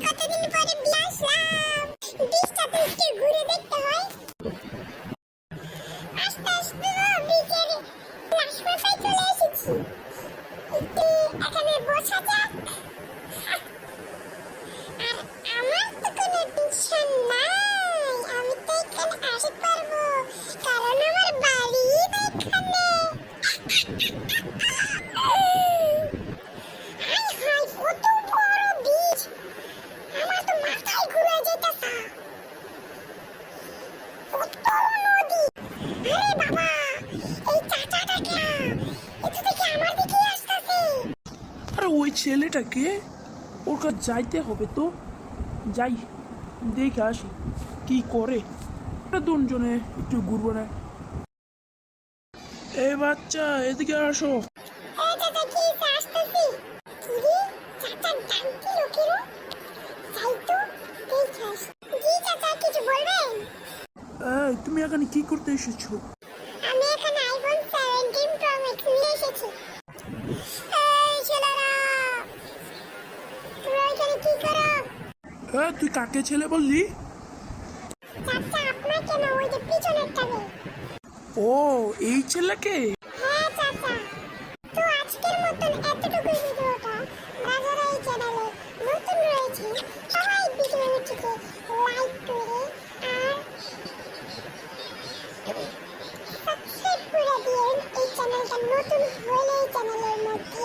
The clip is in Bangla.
কতদিন পরে আসলাম। বৃষ্টিটা তো একটু ঘুরে দেখতে হয়। আস্তে আস্তে বিকেলে রাজবাড়িতে চলে এসেছি। একটু এখানে বসা যাক। আর আমার তো কোনো টেনশন নাই, আমি তো এখানে আসতে পারবো, কারণ আমার বাড়ি এখানে। হাই হাই, কত বড় বীজ! আমার তো মাথায় ঘুরে যেতেছে। কত নদী! আরে বাবা, এই চাচাটা কে? এটা দেখি আমার দিকে আসতেছে। আরে ওই ছেলেটাকে ওর কাছে যাইতে হবে তো, যাই দেখে আসি কি করে। দুজনে একটু ঘুরবো না। এই বাচ্চা, এদিকে আসো। এই চাচা, কি আসতেছি? কি রে, চাচা ডাক দিল কেন? যাই তো, দেখে আসি। জি চাচা, কিছু বলবেন? এই, তুমি এখানে কি করতে এসেছো? আমি এখানে আইফোন 17 প্রো ম্যাক্স নিয়ে এসেছি। এই ছেলেরা, তোমরা এখানে কি করো? তুই কাকে ছেলে বললি? চাচা, আপনার কেন, ওই যে পিছনেরটাকে। ও, এই ছেলেকে? হ্যাঁ চাচা। তো আজকের মতন এতটুকুই ভিডিওটা। যারা এই চ্যানেলে নতুন রয়েছে সবাই ভিডিওটিকে লাইক করে আর সাবস্ক্রাইব করে দিন। এই চ্যানেলটা নতুন হলে এই চ্যানেলের মধ্যে